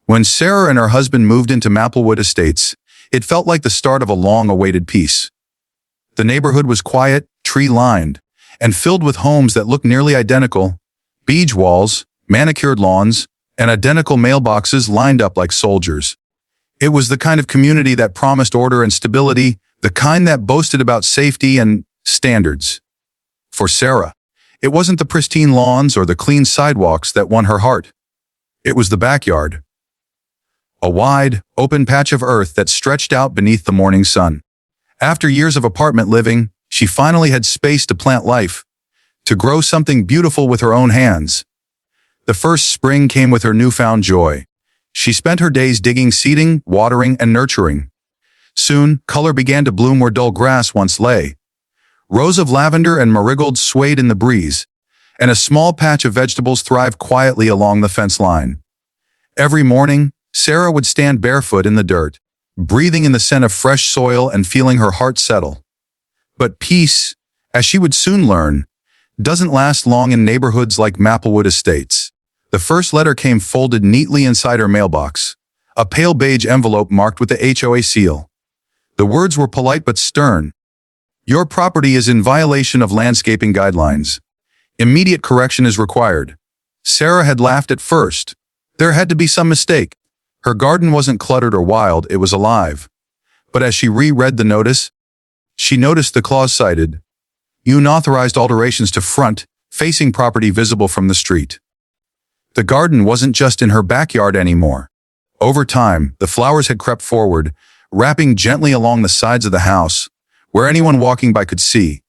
When Sarah and her husband moved into Maplewood Estates, it felt like the start of a long-awaited peace. The neighborhood was quiet, tree-lined, and filled with homes that looked nearly identical: beige walls, manicured lawns, and identical mailboxes lined up like soldiers. It was the kind of community that promised order and stability, the kind that boasted about safety and standards. For Sarah, it wasn't the pristine lawns or the clean sidewalks that won her heart. It was the backyard. A wide, open patch of earth that stretched out beneath the morning sun. After years of apartment living, she finally had space to plant life, to grow something beautiful with her own hands. The first spring came with her newfound joy. She spent her days digging, seeding, watering, and nurturing. Soon, color began to bloom where dull grass once lay. Rows of lavender and marigolds swayed in the breeze, and a small patch of vegetables thrived quietly along the fence line. Every morning, Sarah would stand barefoot in the dirt, breathing in the scent of fresh soil and feeling her heart settle. But peace, as she would soon learn, doesn't last long in neighborhoods like Maplewood Estates. The first letter came folded neatly inside her mailbox, a pale beige envelope marked with the HOA seal. The words were polite but stern. "Your property is in violation of landscaping guidelines. Immediate correction is required." Sarah had laughed at first. There had to be some mistake. Her garden wasn't cluttered or wild, it was alive. But as she reread the notice, she noticed the clause cited, "Unauthorized alterations to front, facing property visible from the street." The garden wasn't just in her backyard anymore. Over time, the flowers had crept forward, wrapping gently along the sides of the house, where anyone walking by could see.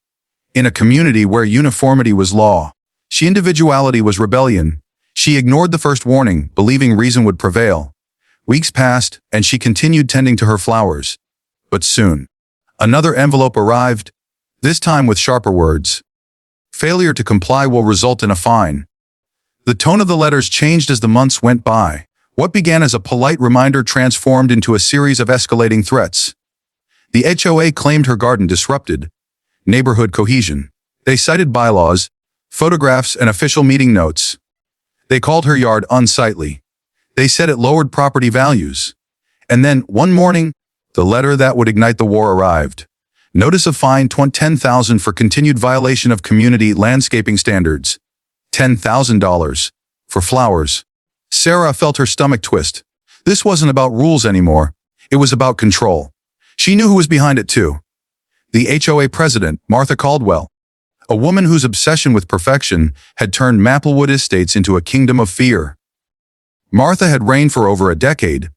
In a community where uniformity was law, individuality was rebellion. She ignored the first warning, believing reason would prevail. Weeks passed, and she continued tending to her flowers. But soon, another envelope arrived, this time with sharper words. "Failure to comply will result in a fine." The tone of the letters changed as the months went by. What began as a polite reminder transformed into a series of escalating threats. The HOA claimed her garden disrupted neighborhood cohesion. They cited bylaws, photographs, and official meeting notes. They called her yard unsightly. They said it lowered property values. And then, one morning, the letter that would ignite the war arrived. Notice of fine $10,000 for continued violation of community landscaping standards. $10,000 for flowers. Sarah felt her stomach twist. This wasn't about rules anymore. It was about control. She knew who was behind it too. The HOA president, Martha Caldwell, a woman whose obsession with perfection had turned Maplewood Estates into a kingdom of fear. Martha had reigned for over a decade,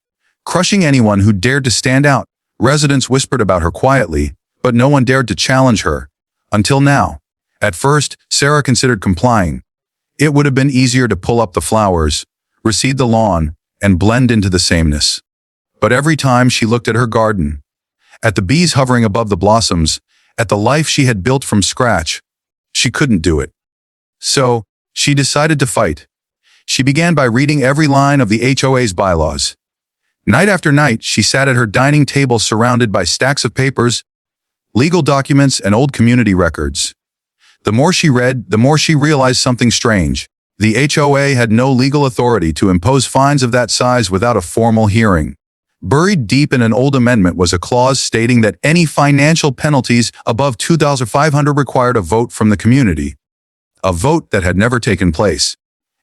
crushing anyone who dared to stand out. Residents whispered about her quietly, but no one dared to challenge her. Until now. At first, Sarah considered complying. It would have been easier to pull up the flowers, reseed the lawn, and blend into the sameness. But every time she looked at her garden, at the bees hovering above the blossoms, at the life she had built from scratch, she couldn't do it. So, she decided to fight. She began by reading every line of the HOA's bylaws. Night after night, she sat at her dining table surrounded by stacks of papers, legal documents, and old community records. The more she read, the more she realized something strange. The HOA had no legal authority to impose fines of that size without a formal hearing. Buried deep in an old amendment was a clause stating that any financial penalties above $2,500 required a vote from the community. A vote that had never taken place.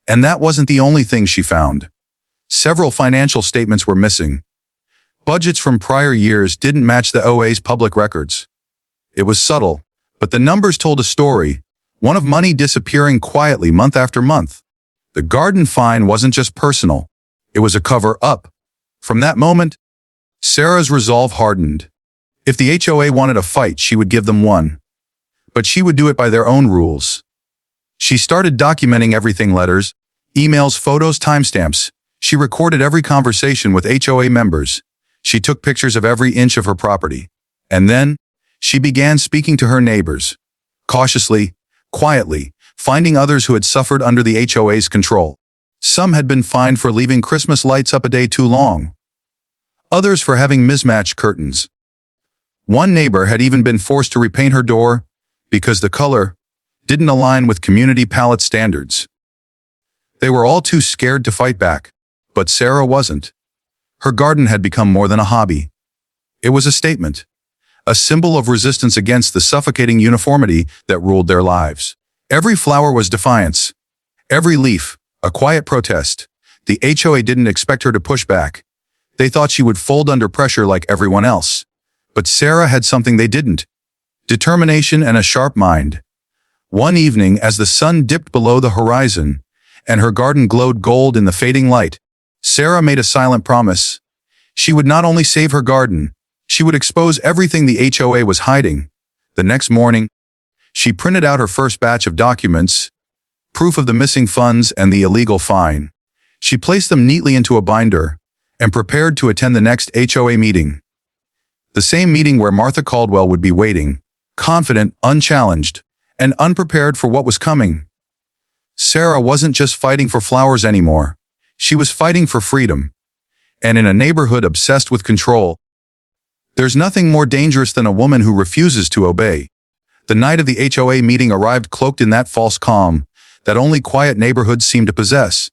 And that wasn't the only thing she found. Several financial statements were missing. Budgets from prior years didn't match the OA's public records. It was subtle, but the numbers told a story, one of money disappearing quietly month after month. The garden fine wasn't just personal. It was a cover-up. From that moment, Sarah's resolve hardened. If the HOA wanted a fight, she would give them one. But she would do it by their own rules. She started documenting everything: letters, emails, photos, timestamps. She recorded every conversation with HOA members. She took pictures of every inch of her property. And then, she began speaking to her neighbors. Cautiously, quietly, finding others who had suffered under the HOA's control. Some had been fined for leaving Christmas lights up a day too long. Others for having mismatched curtains. One neighbor had even been forced to repaint her door because the color didn't align with community palette standards. They were all too scared to fight back. But Sarah wasn't. Her garden had become more than a hobby. It was a statement, a symbol of resistance against the suffocating uniformity that ruled their lives. Every flower was defiance. Every leaf, a quiet protest. The HOA didn't expect her to push back. They thought she would fold under pressure like everyone else. But Sarah had something they didn't: determination and a sharp mind. One evening, as the sun dipped below the horizon and her garden glowed gold in the fading light, Sarah made a silent promise. She would not only save her garden, she would expose everything the HOA was hiding. The next morning, she printed out her first batch of documents, proof of the missing funds and the illegal fine. She placed them neatly into a binder and prepared to attend the next HOA meeting. The same meeting where Martha Caldwell would be waiting, confident, unchallenged, and unprepared for what was coming. Sarah wasn't just fighting for flowers anymore. She was fighting for freedom. And in a neighborhood obsessed with control, there's nothing more dangerous than a woman who refuses to obey. The night of the HOA meeting arrived cloaked in that false calm that only quiet neighborhoods seem to possess.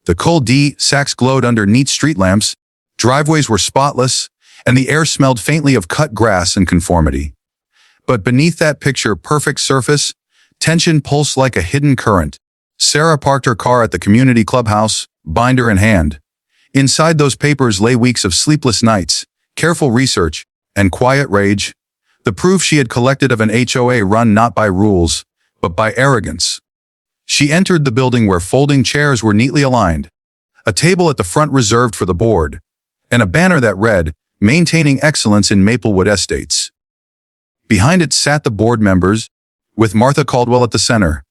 The cul-de-sacs glowed under neat street lamps, driveways were spotless, and the air smelled faintly of cut grass and conformity. But beneath that picture-perfect surface, tension pulsed like a hidden current. Sarah parked her car at the community clubhouse, binder in hand. Inside those papers lay weeks of sleepless nights, careful research, and quiet rage, the proof she had collected of an HOA run not by rules, but by arrogance. She entered the building where folding chairs were neatly aligned, a table at the front reserved for the board, and a banner that read, "Maintaining Excellence in Maplewood Estates." Behind it sat the board members, with Martha Caldwell at the center.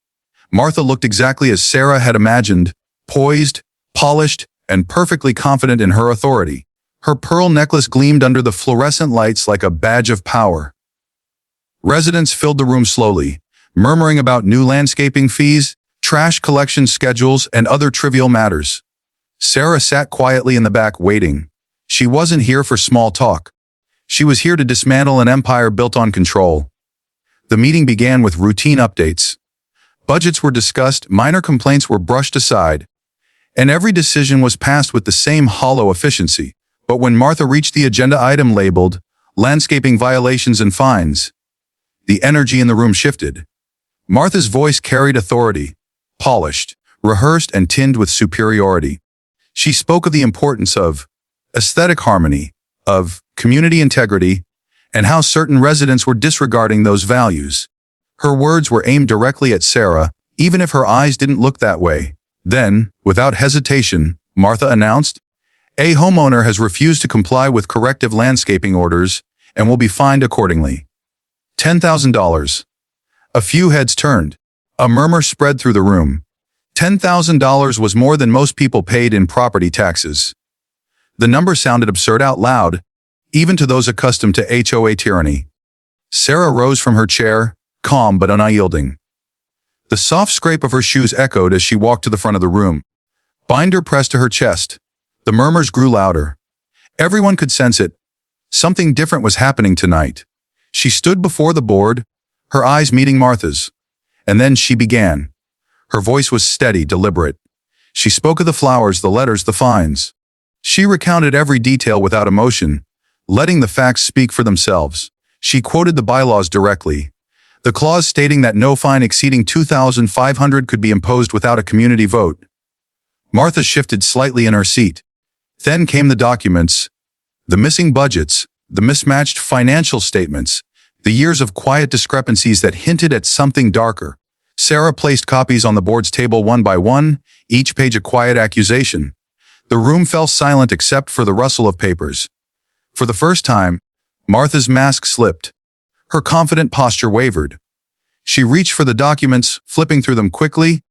Martha looked exactly as Sarah had imagined, poised, polished, and perfectly confident in her authority. Her pearl necklace gleamed under the fluorescent lights like a badge of power. Residents filled the room slowly, murmuring about new landscaping fees, trash collection schedules, and other trivial matters. Sarah sat quietly in the back waiting. She wasn't here for small talk. She was here to dismantle an empire built on control. The meeting began with routine updates. Budgets were discussed, minor complaints were brushed aside, and every decision was passed with the same hollow efficiency. But when Martha reached the agenda item labeled landscaping violations and fines, the energy in the room shifted. Martha's voice carried authority, polished, rehearsed, and tinged with superiority. She spoke of the importance of aesthetic harmony, of community integrity, and how certain residents were disregarding those values. Her words were aimed directly at Sarah, even if her eyes didn't look that way. Then, without hesitation, Martha announced, "A homeowner has refused to comply with corrective landscaping orders and will be fined accordingly. $10,000. A few heads turned. A murmur spread through the room. $10,000 was more than most people paid in property taxes. The number sounded absurd out loud, even to those accustomed to HOA tyranny. Sarah rose from her chair, calm but unyielding. The soft scrape of her shoes echoed as she walked to the front of the room. Binder pressed to her chest. The murmurs grew louder. Everyone could sense it. Something different was happening tonight. She stood before the board, her eyes meeting Martha's. And then she began. Her voice was steady, deliberate. She spoke of the flowers, the letters, the fines. She recounted every detail without emotion, letting the facts speak for themselves. She quoted the bylaws directly. The clause stating that no fine exceeding $2,500 could be imposed without a community vote. Martha shifted slightly in her seat. Then came the documents, the missing budgets, the mismatched financial statements, the years of quiet discrepancies that hinted at something darker. Sarah placed copies on the board's table one by one, each page a quiet accusation. The room fell silent except for the rustle of papers. For the first time, Martha's mask slipped. Her confident posture wavered. She reached for the documents, flipping through them quickly,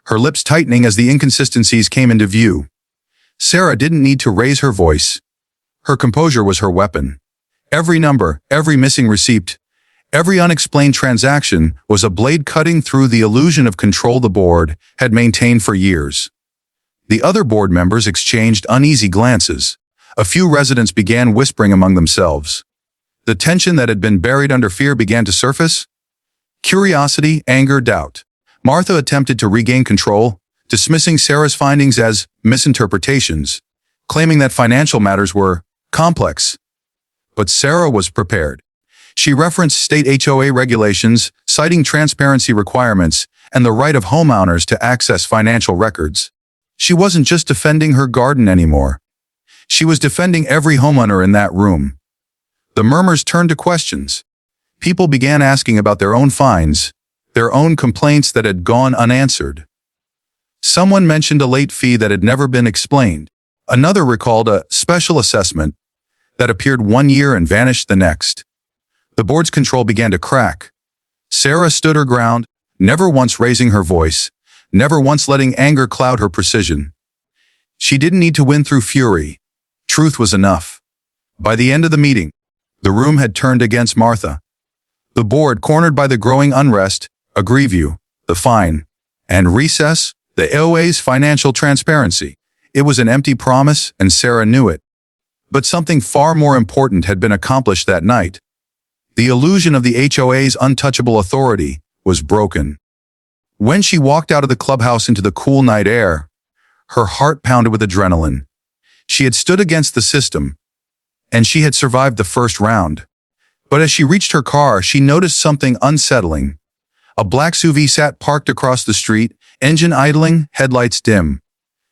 her lips tightening as the inconsistencies came into view. Sarah didn't need to raise her voice. Her composure was her weapon. Every number, every missing receipt, every unexplained transaction was a blade cutting through the illusion of control the board had maintained for years. The other board members exchanged uneasy glances. A few residents began whispering among themselves. The tension that had been buried under fear began to surface. Curiosity, anger, doubt. Martha attempted to regain control, dismissing Sarah's findings as misinterpretations, claiming that financial matters were complex. But Sarah was prepared. She referenced state HOA regulations, citing transparency requirements and the right of homeowners to access financial records. She wasn't just defending her garden anymore. She was defending every homeowner in that room. The murmurs turned to questions. People began asking about their own fines, their own complaints that had gone unanswered. Someone mentioned a late fee that had never been explained. Another recalled a special assessment that appeared one year and vanished the next. The board's control began to crack. Sarah stood her ground, never once raising her voice, never once letting anger cloud her precision. She didn't need to win through fury. Truth was enough. By the end of the meeting, the room had turned against Martha. The board, cornered by the growing unrest, a grievance, the fine, and recess, the HOA's financial transparency. It was an empty promise, and Sarah knew it. But something far more important had been accomplished that night. The illusion of the HOA's untouchable authority was broken. When she walked out of the clubhouse into the cool night air, her heart pounded with adrenaline. She had stood against the system, and she had survived the first round. But as she reached her car, she noticed something unsettling. A black SUV sat parked across the street, engine idling, headlights dim.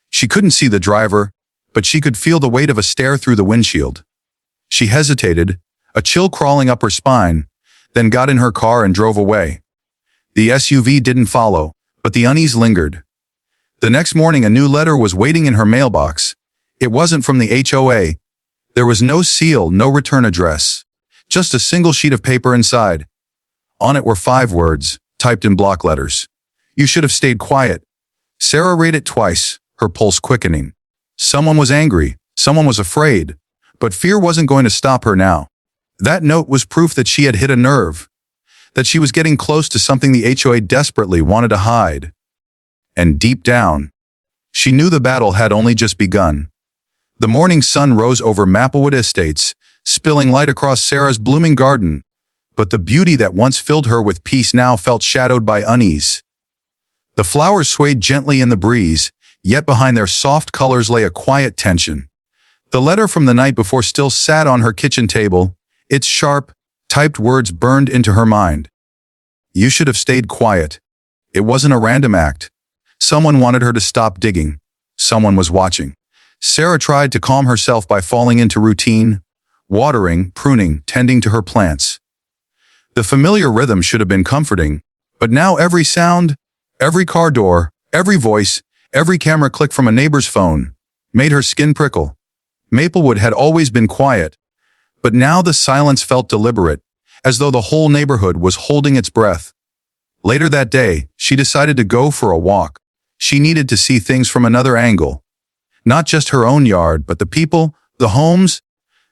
She couldn't see the driver, but she could feel the weight of a stare through the windshield. She hesitated, a chill crawling up her spine, then got in her car and drove away. The SUV didn't follow, but the unease lingered. The next morning, a new letter was waiting in her mailbox. It wasn't from the HOA. There was no seal, no return address. Just a single sheet of paper inside. On it were 5 words, typed in block letters. "You should have stayed quiet." Sarah read it twice, her pulse quickening. Someone was angry, someone was afraid, but fear wasn't going to stop her now. That note was proof that she had hit a nerve, that she was getting close to something the HOA desperately wanted to hide. And deep down, she knew the battle had only just begun. The morning sun rose over Maplewood Estates, spilling light across Sarah's blooming garden, but the beauty that once filled her with peace now felt shadowed by unease. The flowers swayed gently in the breeze, yet behind their soft colors lay a quiet tension. The letter from the night before still sat on her kitchen table, its sharp, typed words burned into her mind. You should have stayed quiet. It wasn't a random act. Someone wanted her to stop digging. Someone was watching. Sarah tried to calm herself by falling into routine, watering, pruning, tending to her plants. The familiar rhythm should have been comforting, but now every sound, every car door, every voice, every camera click from a neighbor's phone made her skin prickle. Maplewood had always been quiet, but now the silence felt deliberate, as though the whole neighborhood was holding its breath. Later that day, she decided to go for a walk. She needed to see things from another angle. Not just her own yard, but the people, the homes,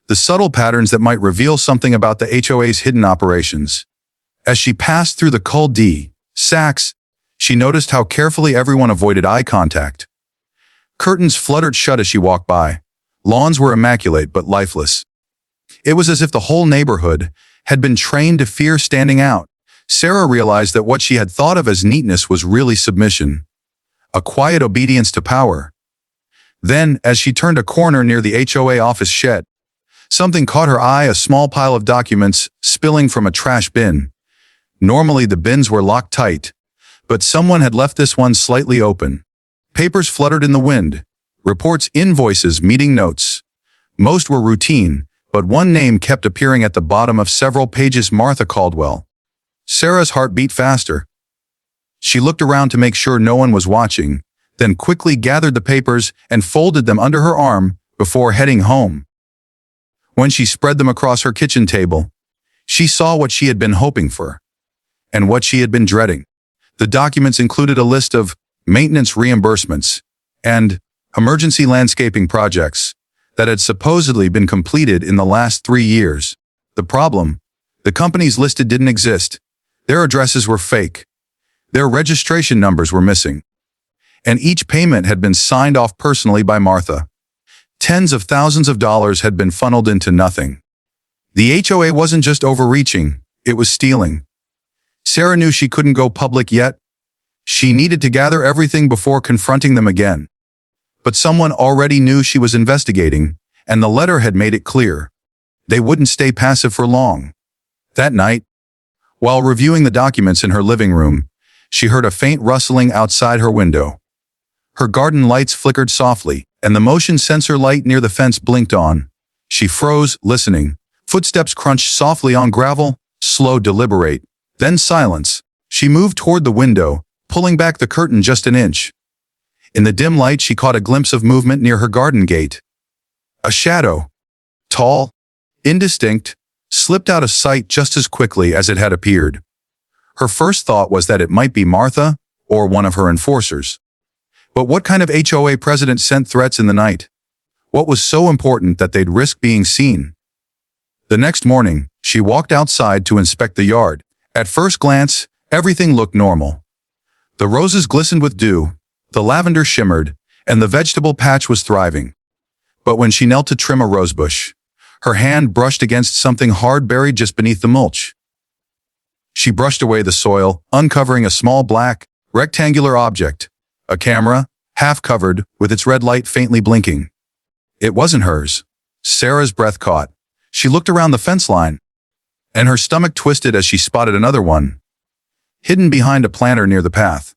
the subtle patterns that might reveal something about the HOA's hidden operations. As she passed through the cul-de-sacs, she noticed how carefully everyone avoided eye contact. Curtains fluttered shut as she walked by. Lawns were immaculate but lifeless. It was as if the whole neighborhood had been trained to fear standing out. Sarah realized that what she had thought of as neatness was really submission, a quiet obedience to power. Then, as she turned a corner near the HOA office shed, something caught her eye, a small pile of documents spilling from a trash bin. Normally the bins were locked tight, but someone had left this one slightly open. Papers fluttered in the wind, reports, invoices, meeting notes. Most were routine, but one name kept appearing at the bottom of several pages: Martha Caldwell. Sarah's heart beat faster. She looked around to make sure no one was watching, then quickly gathered the papers and folded them under her arm before heading home. When she spread them across her kitchen table, she saw what she had been hoping for, and what she had been dreading. The documents included a list of maintenance reimbursements and emergency landscaping projects that had supposedly been completed in the last 3 years. The problem: the companies listed didn't exist. Their addresses were fake. Their registration numbers were missing. And each payment had been signed off personally by Martha. Tens of thousands of dollars had been funneled into nothing. The HOA wasn't just overreaching, it was stealing. Sarah knew she couldn't go public yet. She needed to gather everything before confronting them again. But someone already knew she was investigating, and the letter had made it clear. They wouldn't stay passive for long. That night, while reviewing the documents in her living room, she heard a faint rustling outside her window. Her garden lights flickered softly, and the motion sensor light near the fence blinked on. She froze, listening. Footsteps crunched softly on gravel, slow, deliberate. Then silence. She moved toward the window, pulling back the curtain just an inch. In the dim light, she caught a glimpse of movement near her garden gate. A shadow, tall, indistinct, slipped out of sight just as quickly as it had appeared. Her first thought was that it might be Martha or one of her enforcers. But what kind of HOA president sent threats in the night? What was so important that they'd risk being seen? The next morning, she walked outside to inspect the yard. At first glance, everything looked normal. The roses glistened with dew, the lavender shimmered, and the vegetable patch was thriving. But when she knelt to trim a rosebush, her hand brushed against something hard buried just beneath the mulch. She brushed away the soil, uncovering a small black, rectangular object, a camera, half covered, with its red light faintly blinking. It wasn't hers. Sarah's breath caught. She looked around the fence line, and her stomach twisted as she spotted another one, hidden behind a planter near the path.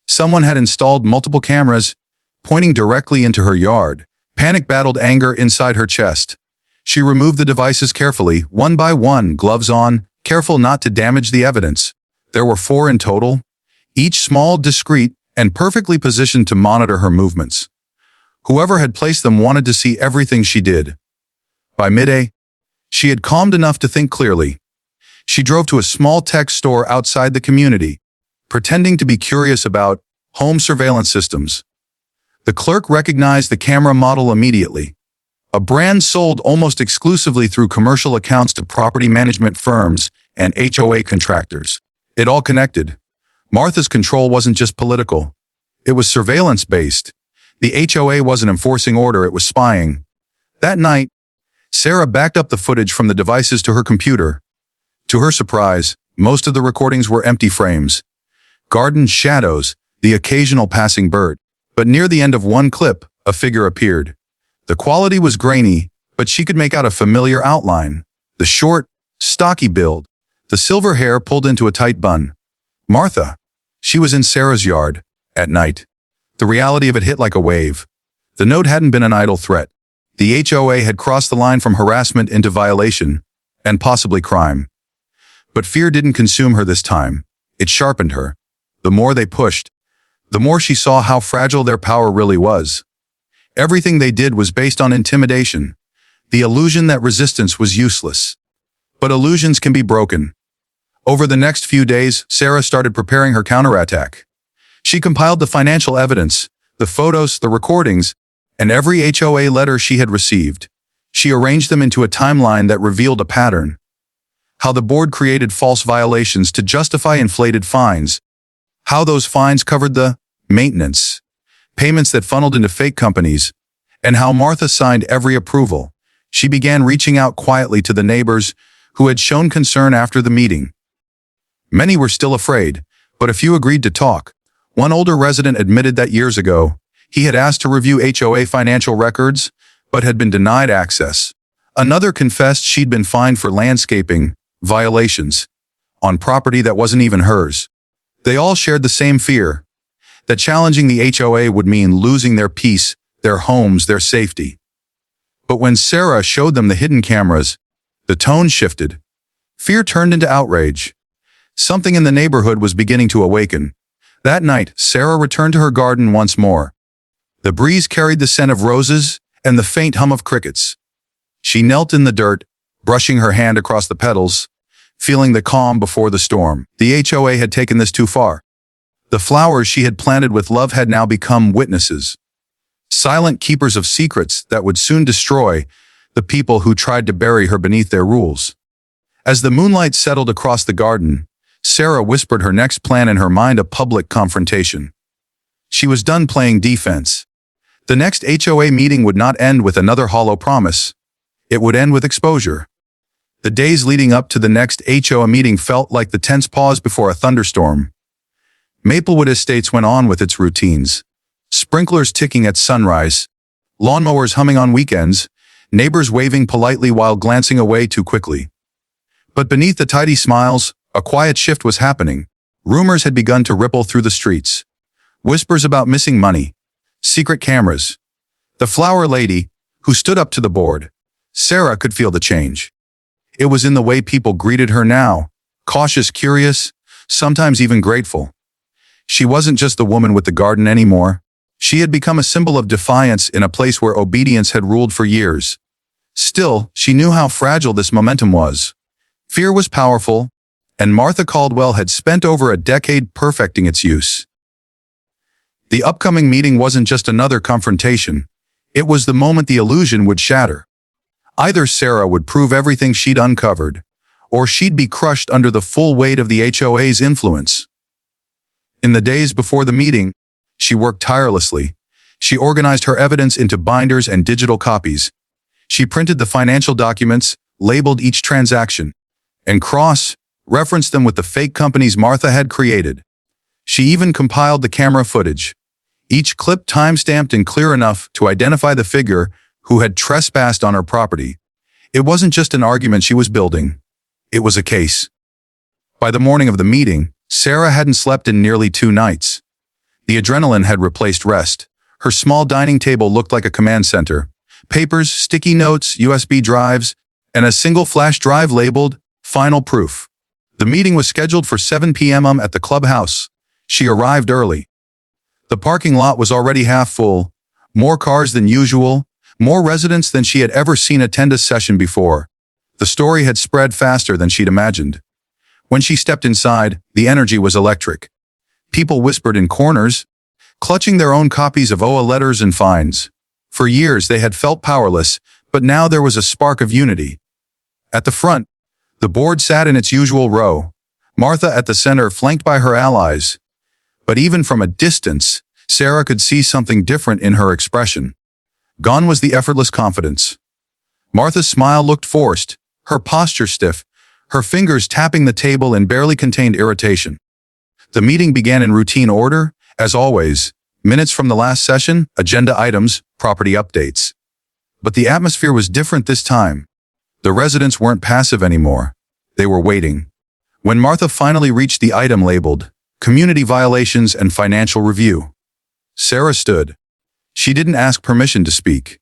Someone had installed multiple cameras, pointing directly into her yard. Panic battled anger inside her chest. She removed the devices carefully, one by one, gloves on, careful not to damage the evidence. There were 4 in total, each small, discreet, and perfectly positioned to monitor her movements. Whoever had placed them wanted to see everything she did. By midday, she had calmed enough to think clearly. She drove to a small tech store outside the community, pretending to be curious about home surveillance systems. The clerk recognized the camera model immediately. A brand sold almost exclusively through commercial accounts to property management firms and HOA contractors. It all connected. Martha's control wasn't just political. It was surveillance-based. The HOA wasn't enforcing order, it was spying. That night, Sarah backed up the footage from the devices to her computer. To her surprise, most of the recordings were empty frames. Garden shadows, the occasional passing bird. But near the end of one clip, a figure appeared. The quality was grainy, but she could make out a familiar outline. The short, stocky build, the silver hair pulled into a tight bun. Martha. She was in Sarah's yard, at night. The reality of it hit like a wave. The note hadn't been an idle threat. The HOA had crossed the line from harassment into violation, and possibly crime. But fear didn't consume her this time. It sharpened her. The more they pushed, the more she saw how fragile their power really was. Everything they did was based on intimidation, the illusion that resistance was useless. But illusions can be broken. Over the next few days, Sarah started preparing her counterattack. She compiled the financial evidence, the photos, the recordings, and every HOA letter she had received. She arranged them into a timeline that revealed a pattern. How the board created false violations to justify inflated fines. How those fines covered the maintenance payments that funneled into fake companies, and how Martha signed every approval. She began reaching out quietly to the neighbors who had shown concern after the meeting. Many were still afraid, but a few agreed to talk. One older resident admitted that years ago, he had asked to review HOA financial records, but had been denied access. Another confessed she'd been fined for landscaping violations on property that wasn't even hers. They all shared the same fear, that challenging the HOA would mean losing their peace, their homes, their safety. But when Sarah showed them the hidden cameras, the tone shifted. Fear turned into outrage. Something in the neighborhood was beginning to awaken. That night, Sarah returned to her garden once more. The breeze carried the scent of roses and the faint hum of crickets. She knelt in the dirt, brushing her hand across the petals, feeling the calm before the storm. The HOA had taken this too far. The flowers she had planted with love had now become witnesses, silent keepers of secrets that would soon destroy the people who tried to bury her beneath their rules. As the moonlight settled across the garden, Sarah whispered her next plan in her mind, a public confrontation. She was done playing defense. The next HOA meeting would not end with another hollow promise. It would end with exposure. The days leading up to the next HOA meeting felt like the tense pause before a thunderstorm. Maplewood Estates went on with its routines. Sprinklers ticking at sunrise, lawnmowers humming on weekends, neighbors waving politely while glancing away too quickly. But beneath the tidy smiles, a quiet shift was happening. Rumors had begun to ripple through the streets. Whispers about missing money, secret cameras. The flower lady, who stood up to the board, Sarah, could feel the change. It was in the way people greeted her now, cautious, curious, sometimes even grateful. She wasn't just the woman with the garden anymore. She had become a symbol of defiance in a place where obedience had ruled for years. Still, she knew how fragile this momentum was. Fear was powerful, and Martha Caldwell had spent over a decade perfecting its use. The upcoming meeting wasn't just another confrontation. It was the moment the illusion would shatter. Either Sarah would prove everything she'd uncovered, or she'd be crushed under the full weight of the HOA's influence. In the days before the meeting, she worked tirelessly. She organized her evidence into binders and digital copies. She printed the financial documents, labeled each transaction, and cross-referenced them with the fake companies Martha had created. She even compiled the camera footage, each clip time-stamped and clear enough to identify the figure who had trespassed on her property. It wasn't just an argument she was building. It was a case. By the morning of the meeting, Sarah hadn't slept in nearly 2 nights. The adrenaline had replaced rest. Her small dining table looked like a command center. Papers, sticky notes, USB drives, and a single flash drive labeled Final Proof. The meeting was scheduled for 7 p.m. at the clubhouse. She arrived early. The parking lot was already half full. More cars than usual, more residents than she had ever seen attend a session before. The story had spread faster than she'd imagined. When she stepped inside, the energy was electric. People whispered in corners, clutching their own copies of HOA letters and fines. For years they had felt powerless, but now there was a spark of unity. At the front, the board sat in its usual row, Martha at the center flanked by her allies. But even from a distance, Sarah could see something different in her expression. Gone was the effortless confidence. Martha's smile looked forced, her posture stiff, her fingers tapping the table in barely contained irritation. The meeting began in routine order, as always, minutes from the last session, agenda items, property updates. But the atmosphere was different this time. The residents weren't passive anymore. They were waiting. When Martha finally reached the item labeled Community Violations and Financial Review, Sarah stood. She didn't ask permission to speak.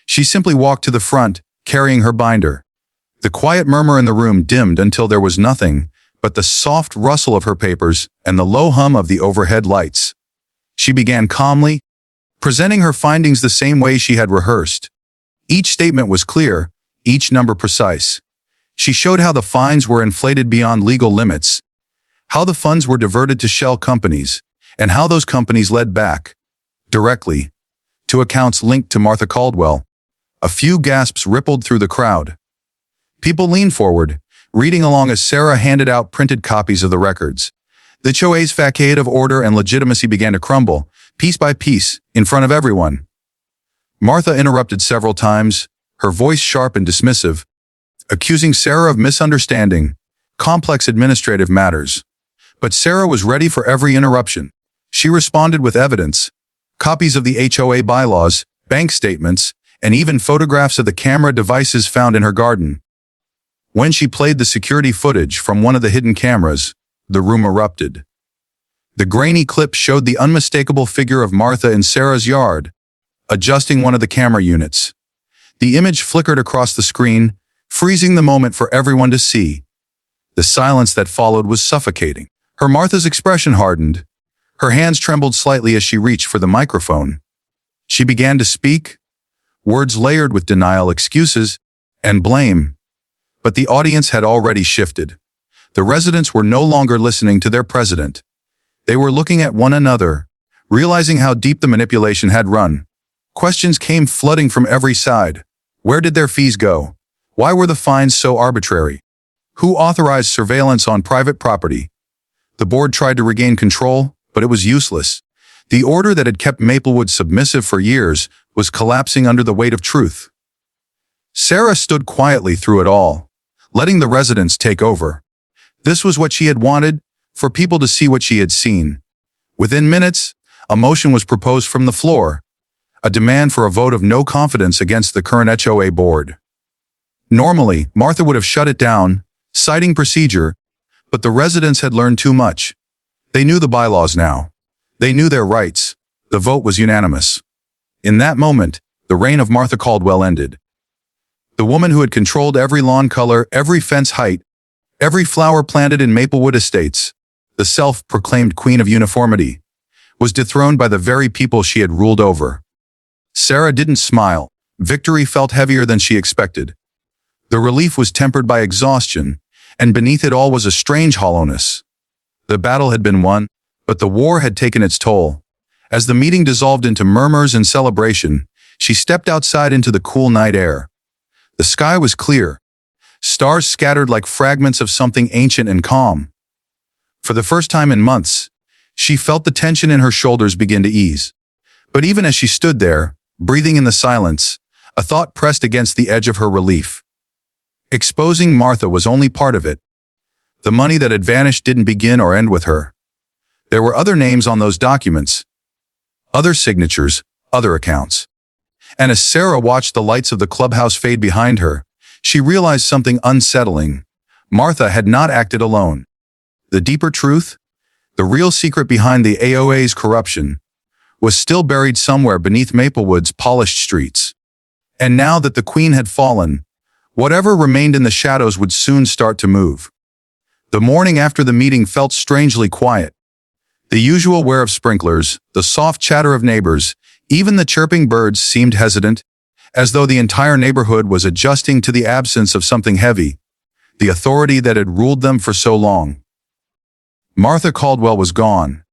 She simply walked to the front, carrying her binder. The quiet murmur in the room dimmed until there was nothing but the soft rustle of her papers and the low hum of the overhead lights. She began calmly, presenting her findings the same way she had rehearsed. Each statement was clear, each number precise. She showed how the fines were inflated beyond legal limits, how the funds were diverted to shell companies, and how those companies led back, directly, to accounts linked to Martha Caldwell. A few gasps rippled through the crowd. People leaned forward, reading along as Sarah handed out printed copies of the records. The HOA's facade of order and legitimacy began to crumble, piece by piece, in front of everyone. Martha interrupted several times, her voice sharp and dismissive, accusing Sarah of misunderstanding complex administrative matters. But Sarah was ready for every interruption. She responded with evidence, copies of the HOA bylaws, bank statements, and even photographs of the camera devices found in her garden. When she played the security footage from one of the hidden cameras, the room erupted. The grainy clip showed the unmistakable figure of Martha in Sarah's yard, adjusting one of the camera units. The image flickered across the screen, freezing the moment for everyone to see. The silence that followed was suffocating. Martha's expression hardened. Her hands trembled slightly as she reached for the microphone. She began to speak, words layered with denial, excuses, and blame. But the audience had already shifted. The residents were no longer listening to their president. They were looking at one another, realizing how deep the manipulation had run. Questions came flooding from every side. Where did their fees go? Why were the fines so arbitrary? Who authorized surveillance on private property? The board tried to regain control, but it was useless. The order that had kept Maplewood submissive for years was collapsing under the weight of truth. Sarah stood quietly through it all, letting the residents take over. This was what she had wanted, for people to see what she had seen. Within minutes, a motion was proposed from the floor, a demand for a vote of no confidence against the current HOA board. Normally, Martha would have shut it down, citing procedure, but the residents had learned too much. They knew the bylaws now. They knew their rights. The vote was unanimous. In that moment, the reign of Martha Caldwell ended. The woman who had controlled every lawn color, every fence height, every flower planted in Maplewood Estates, the self-proclaimed queen of uniformity, was dethroned by the very people she had ruled over. Sarah didn't smile. Victory felt heavier than she expected. The relief was tempered by exhaustion, and beneath it all was a strange hollowness. The battle had been won, but the war had taken its toll. As the meeting dissolved into murmurs and celebration, she stepped outside into the cool night air. The sky was clear, stars scattered like fragments of something ancient and calm. For the first time in months, she felt the tension in her shoulders begin to ease. But even as she stood there, breathing in the silence, a thought pressed against the edge of her relief. Exposing Martha was only part of it. The money that had vanished didn't begin or end with her. There were other names on those documents, other signatures, other accounts. And as Sarah watched the lights of the clubhouse fade behind her, she realized something unsettling. Martha had not acted alone. The deeper truth, the real secret behind the HOA's corruption, was still buried somewhere beneath Maplewood's polished streets. And now that the queen had fallen, whatever remained in the shadows would soon start to move. The morning after the meeting felt strangely quiet. The usual whir of sprinklers, the soft chatter of neighbors, even the chirping birds seemed hesitant, as though the entire neighborhood was adjusting to the absence of something heavy, the authority that had ruled them for so long. Martha Caldwell was gone.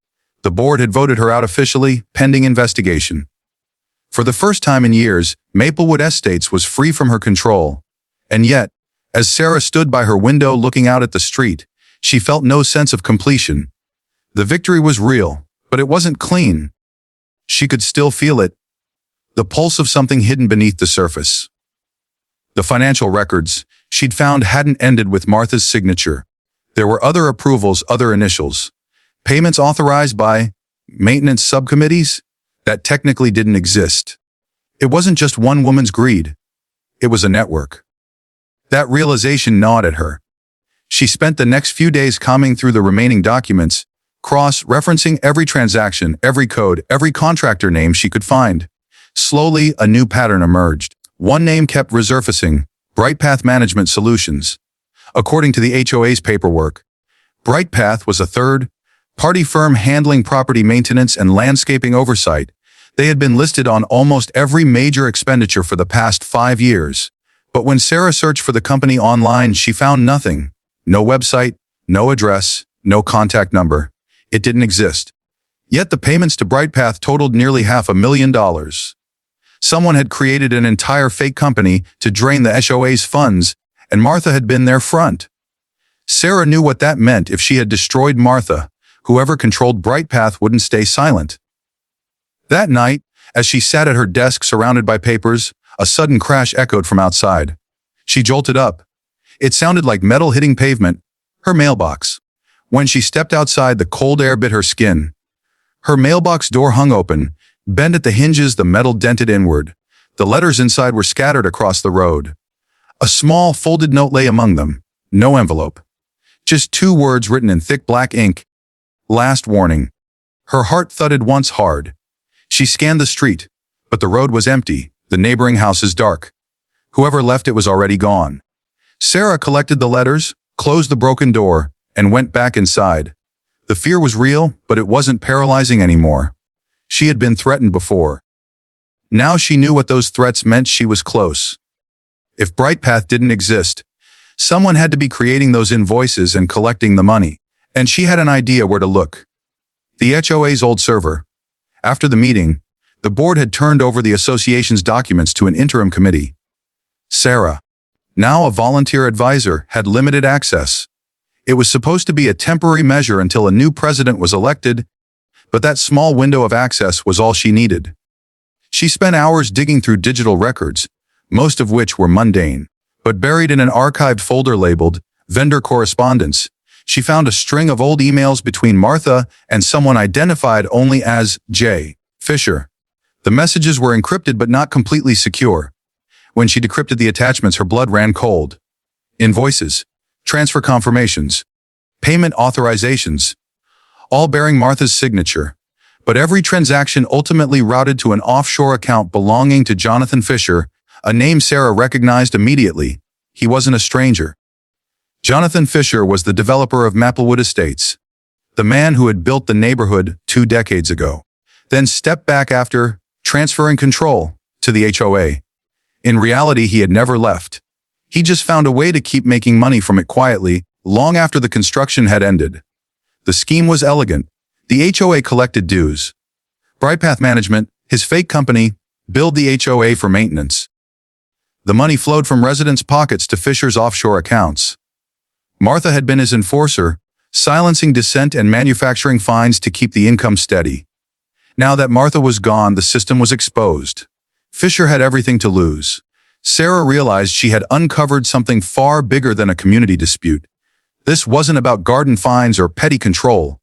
The board had voted her out officially, pending investigation. For the first time in years, Maplewood Estates was free from her control. And yet, as Sarah stood by her window looking out at the street, she felt no sense of completion. The victory was real, but it wasn't clean. She could still feel it, the pulse of something hidden beneath the surface. The financial records she'd found hadn't ended with Martha's signature. There were other approvals, other initials, payments authorized by maintenance subcommittees that technically didn't exist. It wasn't just one woman's greed. It was a network. That realization gnawed at her. She spent the next few days combing through the remaining documents, cross-referencing every transaction, every code, every contractor name she could find. Slowly, a new pattern emerged. One name kept resurfacing: BrightPath Management Solutions. According to the HOA's paperwork, BrightPath was a third-party firm handling property maintenance and landscaping oversight. They had been listed on almost every major expenditure for the past 5 years. But when Sarah searched for the company online, she found nothing. No website, no address, no contact number. It didn't exist. Yet the payments to BrightPath totaled nearly $500,000. Someone had created an entire fake company to drain the HOA's funds, and Martha had been their front. Sarah knew what that meant. If she had destroyed Martha, whoever controlled BrightPath wouldn't stay silent. That night, as she sat at her desk surrounded by papers, a sudden crash echoed from outside. She jolted up. It sounded like metal hitting pavement, her mailbox. When she stepped outside, the cold air bit her skin. Her mailbox door hung open, bent at the hinges, the metal dented inward. The letters inside were scattered across the road. A small, folded note lay among them. No envelope. Just 2 words written in thick black ink. Last warning. Her heart thudded once hard. She scanned the street, but the road was empty, the neighboring houses dark. Whoever left it was already gone. Sarah collected the letters, closed the broken door, and went back inside. The fear was real, but it wasn't paralyzing anymore. She had been threatened before. Now she knew what those threats meant. She was close. If BrightPath didn't exist, someone had to be creating those invoices and collecting the money. And she had an idea where to look. The HOA's old server. After the meeting, the board had turned over the association's documents to an interim committee. Sarah, now a volunteer advisor, had limited access. It was supposed to be a temporary measure until a new president was elected, but that small window of access was all she needed. She spent hours digging through digital records, most of which were mundane, but buried in an archived folder labeled Vendor Correspondence. she found a string of old emails between Martha and someone identified only as J. Fisher. The messages were encrypted but not completely secure. When she decrypted the attachments, her blood ran cold. Invoices, transfer confirmations, payment authorizations, all bearing Martha's signature. But every transaction ultimately routed to an offshore account belonging to Jonathan Fisher, a name Sarah recognized immediately. He wasn't a stranger. Jonathan Fisher was the developer of Maplewood Estates, the man who had built the neighborhood 2 decades ago, then stepped back after transferring control to the HOA. In reality, he had never left. He just found a way to keep making money from it quietly, long after the construction had ended. The scheme was elegant. The HOA collected dues. Brightpath Management, his fake company, billed the HOA for maintenance. The money flowed from residents' pockets to Fisher's offshore accounts. Martha had been his enforcer, silencing dissent and manufacturing fines to keep the income steady. Now that Martha was gone, the system was exposed. Fisher had everything to lose. Sarah realized she had uncovered something far bigger than a community dispute. This wasn't about garden fines or petty control.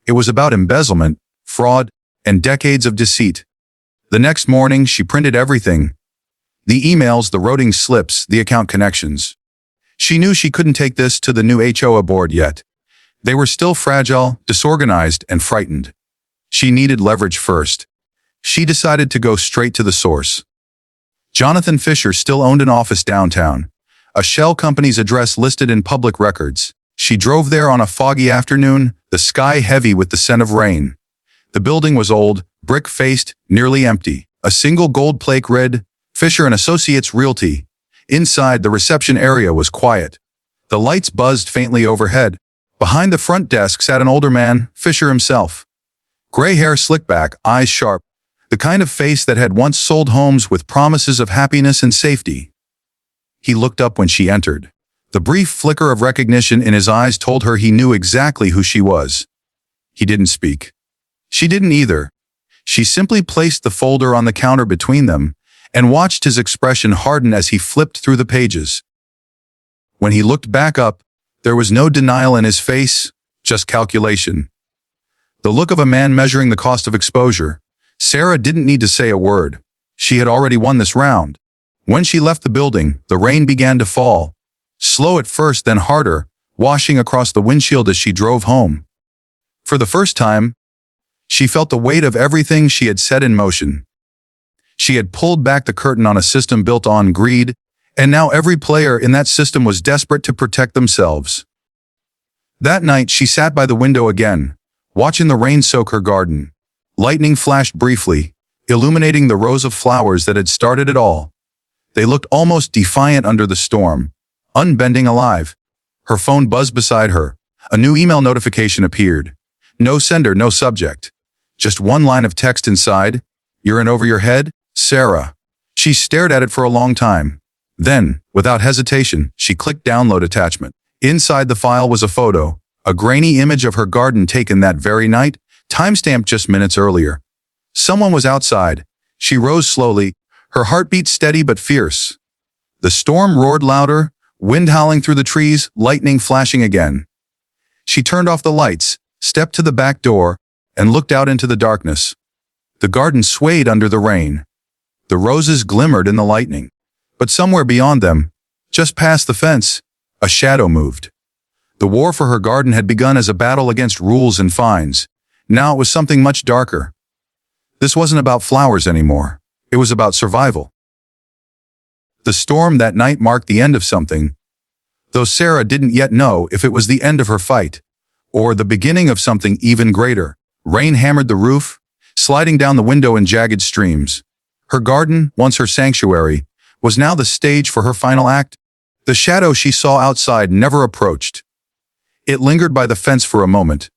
It was about embezzlement, fraud, and decades of deceit. The next morning, she printed everything. The emails, the routing slips, the account connections. She knew she couldn't take this to the new HOA board yet. They were still fragile, disorganized, and frightened. She needed leverage first. She decided to go straight to the source. Jonathan Fisher still owned an office downtown, a shell company's address listed in public records. She drove there on a foggy afternoon, the sky heavy with the scent of rain. The building was old, brick-faced, nearly empty. A single gold plate read, Fisher and Associates Realty. Inside, the reception area was quiet. The lights buzzed faintly overhead. Behind the front desk sat an older man, Fisher himself. Gray hair slicked back, eyes sharp, the kind of face that had once sold homes with promises of happiness and safety. He looked up when she entered. The brief flicker of recognition in his eyes told her he knew exactly who she was. He didn't speak. She didn't either. She simply placed the folder on the counter between them and watched his expression harden as he flipped through the pages. When he looked back up, there was no denial in his face, just calculation. The look of a man measuring the cost of exposure. Sarah didn't need to say a word. She had already won this round. When she left the building, the rain began to fall. Slow at first, then harder, washing across the windshield as she drove home. For the first time, she felt the weight of everything she had set in motion. She had pulled back the curtain on a system built on greed, and now every player in that system was desperate to protect themselves. That night, she sat by the window again, watching the rain soak her garden. Lightning flashed briefly, illuminating the rows of flowers that had started it all. They looked almost defiant under the storm, unbending alive. Her phone buzzed beside her. A new email notification appeared. No sender, no subject. Just one line of text inside. You're in over your head, Sarah. She stared at it for a long time. Then, without hesitation, she clicked download attachment. Inside the file was a photo, a grainy image of her garden taken that very night, timestamped just minutes earlier. Someone was outside. She rose slowly, her heartbeat steady but fierce. The storm roared louder, wind howling through the trees, lightning flashing again. She turned off the lights, stepped to the back door, and looked out into the darkness. The garden swayed under the rain. The roses glimmered in the lightning. But somewhere beyond them, just past the fence, a shadow moved. The war for her garden had begun as a battle against rules and fines. Now it was something much darker. This wasn't about flowers anymore. It was about survival. The storm that night marked the end of something, though Sarah didn't yet know if it was the end of her fight, or the beginning of something even greater. Rain hammered the roof, sliding down the window in jagged streams. Her garden, once her sanctuary, was now the stage for her final act. The shadow she saw outside never approached. It lingered by the fence for a moment,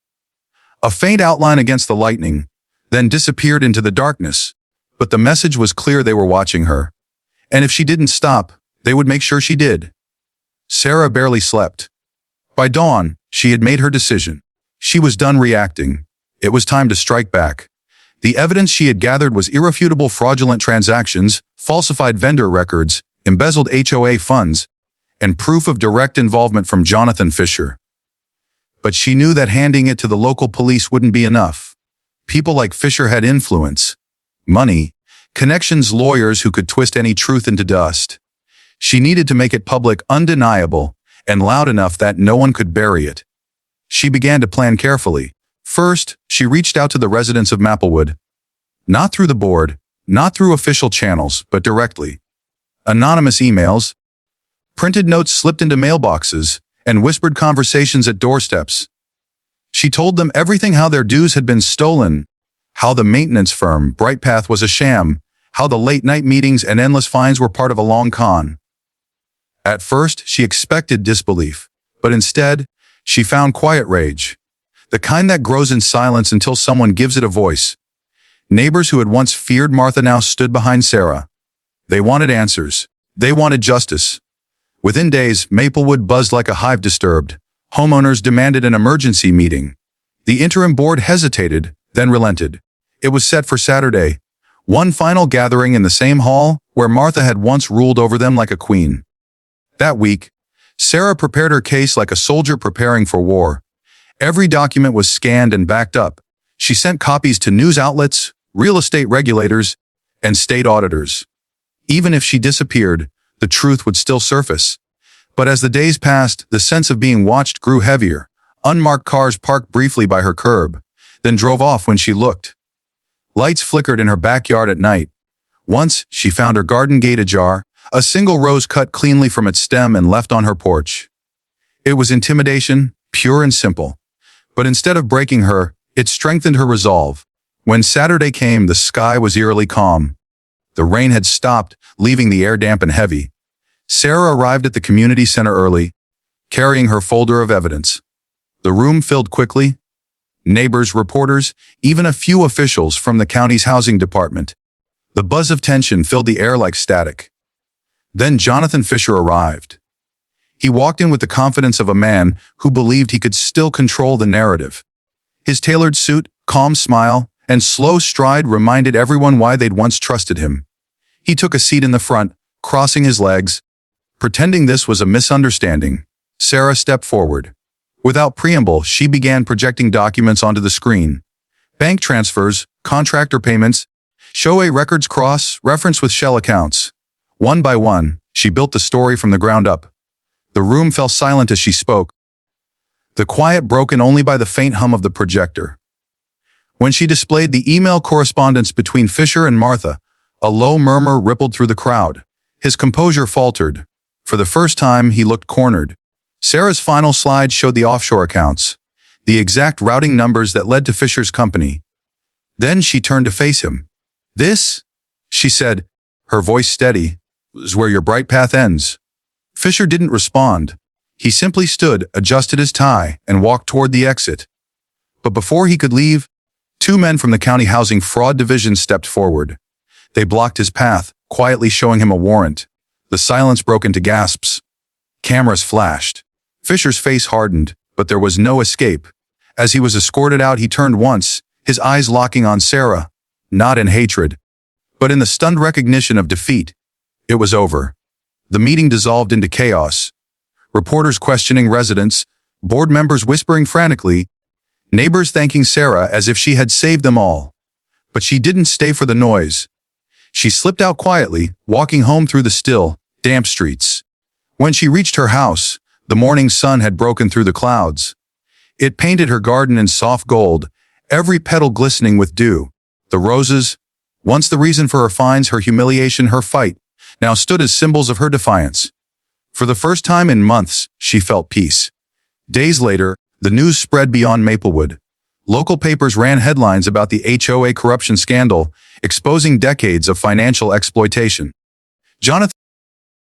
a faint outline against the lightning, then disappeared into the darkness. But the message was clear: they were watching her. And if she didn't stop, they would make sure she did. Sarah barely slept. By dawn, she had made her decision. She was done reacting. It was time to strike back. The evidence she had gathered was irrefutable: fraudulent transactions, falsified vendor records, embezzled HOA funds, and proof of direct involvement from Jonathan Fisher. But she knew that handing it to the local police wouldn't be enough. People like Fisher had influence, money, connections, lawyers who could twist any truth into dust. She needed to make it public, undeniable, and loud enough that no one could bury it. She began to plan carefully. First, she reached out to the residents of Maplewood. Not through the board, not through official channels, but directly. Anonymous emails, printed notes slipped into mailboxes, and whispered conversations at doorsteps. She told them everything: how their dues had been stolen, how the maintenance firm, Brightpath, was a sham, how the late-night meetings and endless fines were part of a long con. At first, she expected disbelief, but instead, she found quiet rage. The kind that grows in silence until someone gives it a voice. Neighbors who had once feared Martha now stood behind Sarah. They wanted answers. They wanted justice. Within days, Maplewood buzzed like a hive disturbed. Homeowners demanded an emergency meeting. The interim board hesitated, then relented. It was set for Saturday, one final gathering in the same hall where Martha had once ruled over them like a queen. That week, Sarah prepared her case like a soldier preparing for war. Every document was scanned and backed up. She sent copies to news outlets, real estate regulators, and state auditors. Even if she disappeared, the truth would still surface. But as the days passed, the sense of being watched grew heavier. Unmarked cars parked briefly by her curb, then drove off when she looked. Lights flickered in her backyard at night. Once, she found her garden gate ajar, a single rose cut cleanly from its stem and left on her porch. It was intimidation, pure and simple. But instead of breaking her, it strengthened her resolve. When Saturday came, the sky was eerily calm. The rain had stopped, leaving the air damp and heavy. Sarah arrived at the community center early, carrying her folder of evidence. The room filled quickly. Neighbors, reporters, even a few officials from the county's housing department. The buzz of tension filled the air like static. Then Jonathan Fisher arrived. He walked in with the confidence of a man who believed he could still control the narrative. His tailored suit, calm smile, and slow stride reminded everyone why they'd once trusted him. He took a seat in the front, crossing his legs. Pretending this was a misunderstanding, Sarah stepped forward. Without preamble, she began projecting documents onto the screen. Bank transfers, contractor payments, HOA records cross-referenced with shell accounts. One by one, she built the story from the ground up. The room fell silent as she spoke, the quiet broken only by the faint hum of the projector. When she displayed the email correspondence between Fisher and Martha, a low murmur rippled through the crowd. His composure faltered. For the first time, he looked cornered. Sarah's final slide showed the offshore accounts, the exact routing numbers that led to Fisher's company. Then she turned to face him. "This," she said, her voice steady, "is where your bright path ends." Fisher didn't respond. He simply stood, adjusted his tie, and walked toward the exit. But before he could leave, two men from the county housing fraud division stepped forward. They blocked his path, quietly showing him a warrant. The silence broke into gasps. Cameras flashed. Fisher's face hardened, but there was no escape. As he was escorted out, he turned once, his eyes locking on Sarah, not in hatred, but in the stunned recognition of defeat. It was over. The meeting dissolved into chaos. Reporters questioning residents, board members whispering frantically, neighbors thanking Sarah as if she had saved them all. But she didn't stay for the noise. She slipped out quietly, walking home through the still, damp streets. When she reached her house, the morning sun had broken through the clouds. It painted her garden in soft gold, every petal glistening with dew. The roses, once the reason for her fines, her humiliation, her fight, now stood as symbols of her defiance. For the first time in months, she felt peace. Days later, the news spread beyond Maplewood. Local papers ran headlines about the HOA corruption scandal, exposing decades of financial exploitation. Jonathan